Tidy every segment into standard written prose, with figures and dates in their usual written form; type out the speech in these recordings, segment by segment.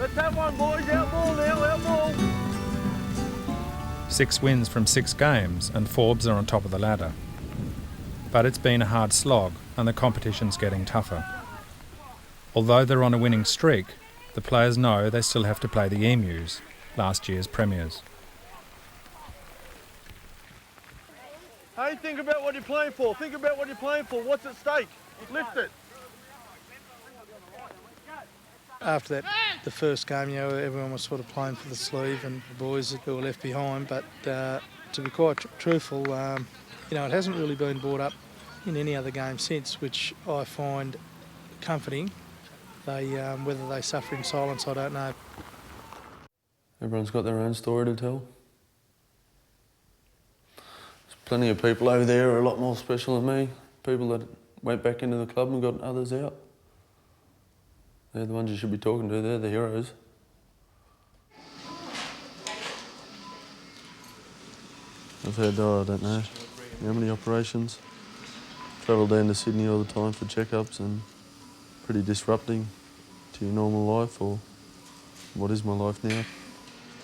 Let's have one, boys. Out ball now, out ball. 6 wins from 6 games and Forbes are on top of the ladder. But it's been a hard slog and the competition's getting tougher. Although they're on a winning streak, the players know they still have to play the Emus, last year's premiers. Hey, think about what you're playing for. Think about what you're playing for. What's at stake? Lift it. After that, the first game, everyone was sort of playing for the sleeve and the boys who were left behind. But to be quite truthful, it hasn't really been brought up in any other game since, which I find comforting. Whether they suffer in silence, I don't know. Everyone's got their own story to tell. There's plenty of people over there who are a lot more special than me. People that went back into the club and got others out. They're the ones you should be talking to, they're the heroes. I've had, I don't know, how many operations. Travel down to Sydney all the time for checkups and pretty disrupting to your normal life, or what is my life now.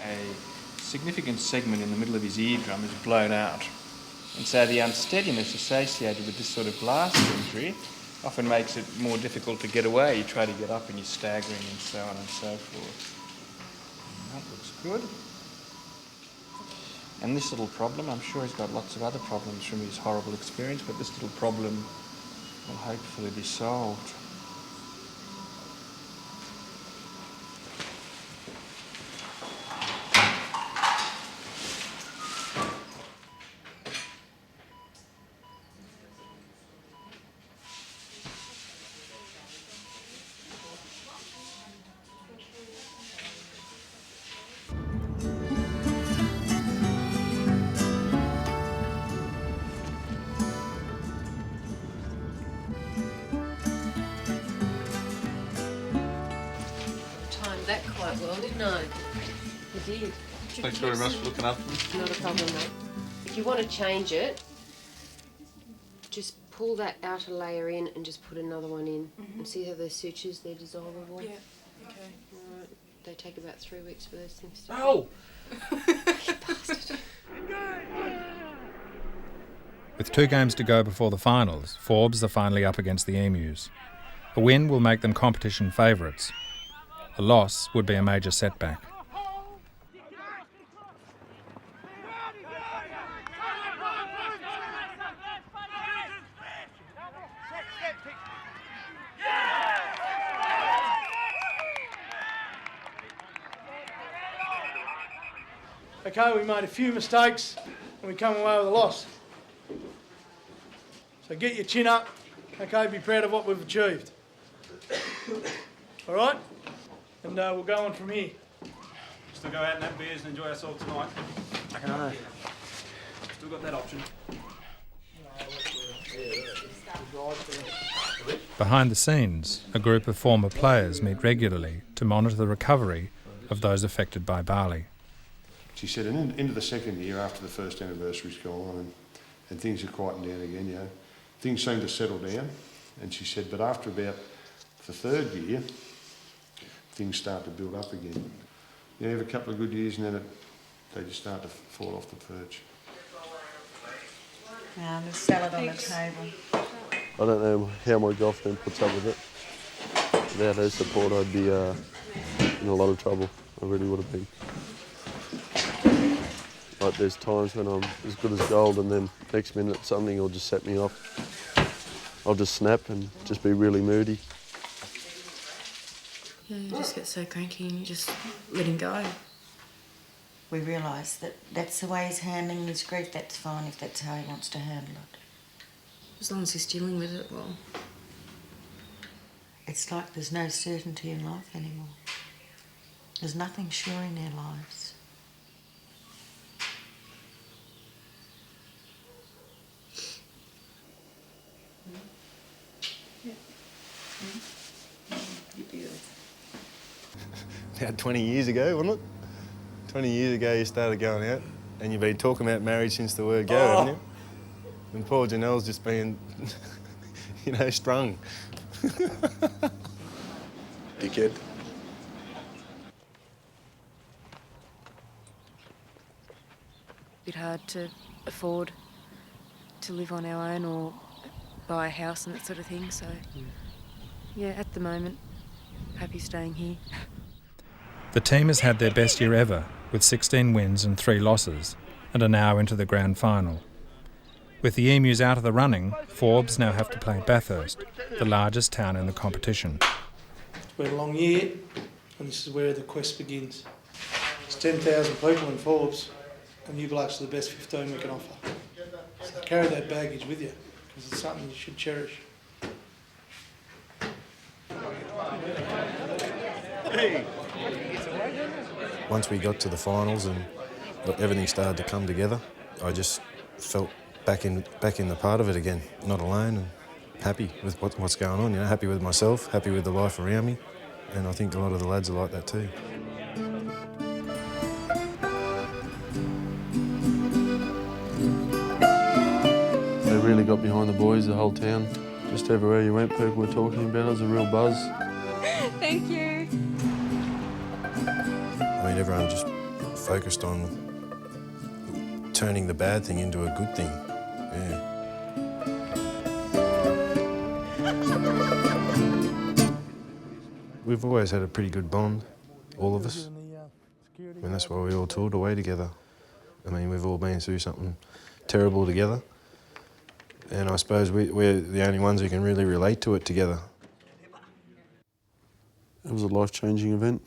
A significant segment in the middle of his eardrum is blown out. And so the unsteadiness associated with this sort of blast injury often makes it more difficult to get away. You try to get up and you're staggering and so on and so forth. That looks good. And this little problem, I'm sure he's got lots of other problems from his horrible experience, but this little problem will hopefully be solved. That quite well, didn't I? You did. Thanks very much for looking after me. Not a problem, mate. If you want to change it, just pull that outer layer in and just put another one in. And see how those sutures, they're dissolvable? Yeah, okay. Alright. They take about 3 weeks for those things to... Oh! You bastard. With 2 games to go before the finals, Forbes are finally up against the Emus. A win will make them competition favourites. A loss would be a major setback. Okay, we made a few mistakes and we come away with a loss. So get your chin up, okay, be proud of what we've achieved. All right? And we'll go on from here. Still go out and have beers and enjoy ourselves tonight. I know. Still got that option. Behind the scenes, a group of former players meet regularly to monitor the recovery of those affected by Bali. She said, into the second year after the first anniversary's gone and things are quieting down again, things seem to settle down. And she said, but after about the third year, things start to build up again. You have a couple of good years and then they just start to fall off the perch. There's salad on the table. I don't know how my girlfriend puts up with it. Without her support, I'd be in a lot of trouble. I really would have been. Like there's times when I'm as good as gold and then next minute something will just set me off. I'll just snap and just be really moody. Yeah, you just get so cranky and you just let him go. We realise that that's the way he's handling his grief, that's fine if that's how he wants to handle it. As long as he's dealing with it well. It's like there's no certainty in life anymore. There's nothing sure in our lives. About 20 years ago, wasn't it? 20 years ago you started going out and you've been talking about marriage since the word go, haven't you? And poor Janelle's just been, strung. Dickhead. bit hard to afford to live on our own or buy a house and that sort of thing. So, yeah, at the moment, happy staying here. The team has had their best year ever, with 16 wins and 3 losses, and are now into the grand final. With the Emus out of the running, Forbes now have to play Bathurst, the largest town in the competition. It's been a long year, and this is where the quest begins. There's 10,000 people in Forbes, and you blokes are the best 15 we can offer. So carry that baggage with you, because it's something you should cherish. Once we got to the finals and everything started to come together, I just felt back in the part of it again, not alone and happy with what's going on. You know, happy with myself, happy with the life around me, and I think a lot of the lads are like that too. They really got behind the boys, the whole town. Just everywhere you went, people were talking about it. It was a real buzz. Thank you. I mean, everyone just focused on turning the bad thing into a good thing. Yeah. We've always had a pretty good bond, all of us. And that's why we all toured away together. I mean, we've all been through something terrible together. And I suppose we're the only ones who can really relate to it together. It was a life-changing event,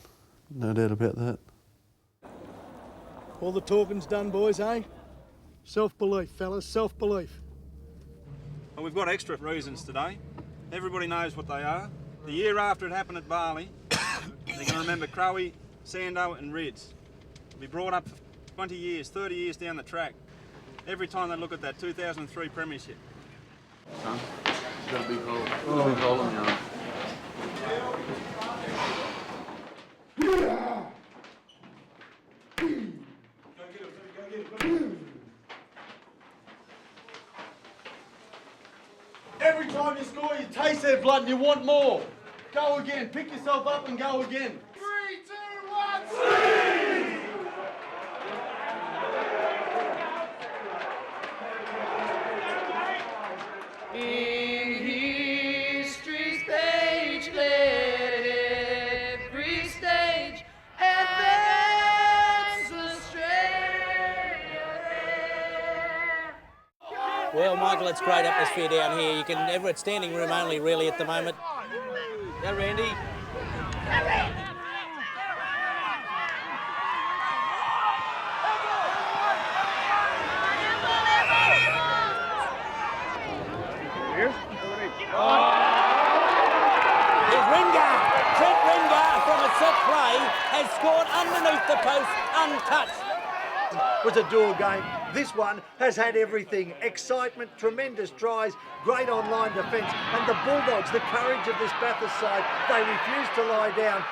no doubt about that. All the talking's done, boys, eh? Self-belief, fellas, self-belief. Well, we've got extra reasons today. Everybody knows what they are. The year after it happened at Bali, they're going to remember Crowe, Sando and Rids. They'll be brought up for 20 years, 30 years down the track. Every time they look at that 2003 premiership. Son, it's got a big hole. Oh. A big hole in your arm. Every time you score, you taste their blood and you want more. Go again. Pick yourself up and go again. 3, 2, 1, sleep! In history's page, let every stage advance astray. Well, Michael, it's great atmosphere down here. It's standing room only really at the moment. Yeah, Randy. Has scored underneath the post, untouched. It was a duel game. This one has had everything. Excitement, tremendous tries, great online defence, and the Bulldogs, the courage of this Bathurst side, they refuse to lie down.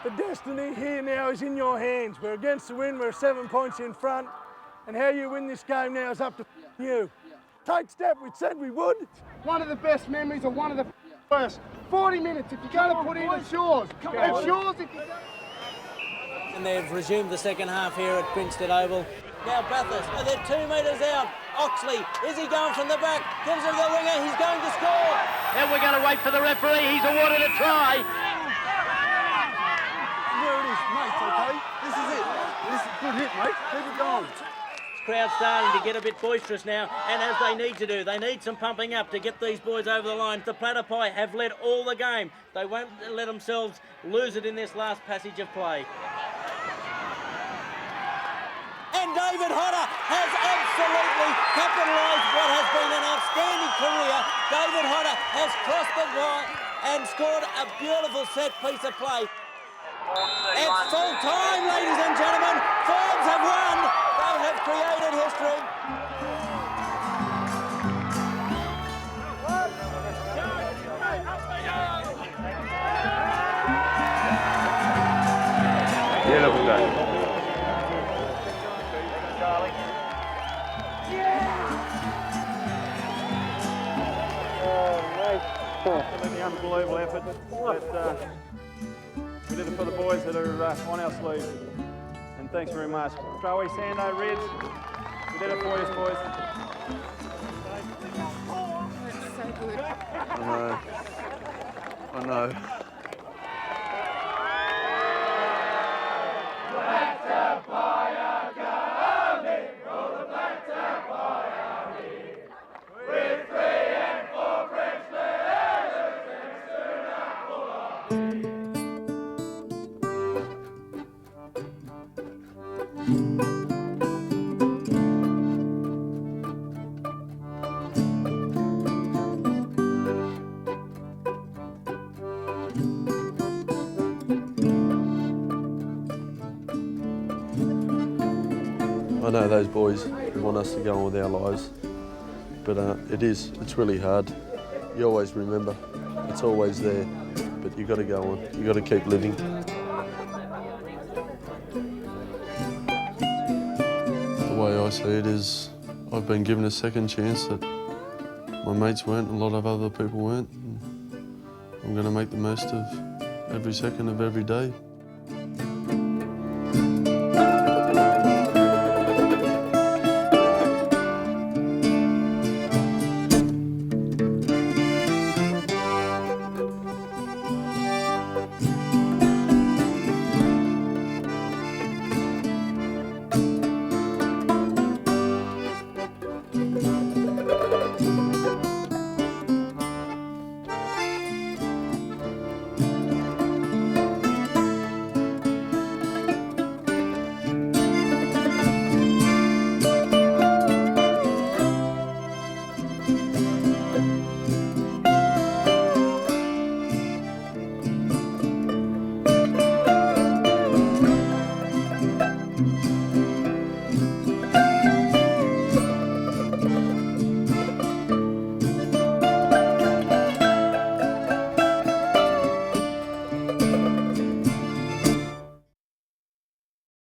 The destiny here now is in your hands. We're against the wind, we're 7 points in front, and how you win this game now is up to you. Tight step, we said we would. One of the best memories of one of the worst. 40 minutes, if you're going to put in, it's yours. It's yours if you... And they've resumed the second half here at Grinstead Oval. Now Bathurst, they're 2 metres out. Oxley, is he going from the back? Gives him the winger, he's going to score. Then we're going to wait for the referee, he's awarded a try. There it is, mate, okay? This is it. This is a good hit, mate. Keep it going. Crowd starting to get a bit boisterous now, and as they need to do, they need some pumping up to get these boys over the line. The Platypi have led all the game. They won't let themselves lose it in this last passage of play. And David Hodder has absolutely capitalised what has been an outstanding career. David Hodder has crossed the line and scored a beautiful set piece of play. It's full time, ladies and gentlemen. Forbes have won. They have created history. Beautiful day. Absolutely unbelievable effort. We did it for the boys that are on our sleeve. And thanks very much. Crowe, Sando, Rids, Did it for you, boys. That's so good. I know. I know those boys want us to go on with our lives, but it's really hard. You always remember, it's always there, but you got to go on, you got to keep living. The way I see it is, I've been given a second chance that my mates weren't, a lot of other people weren't. And I'm going to make the most of every second of every day.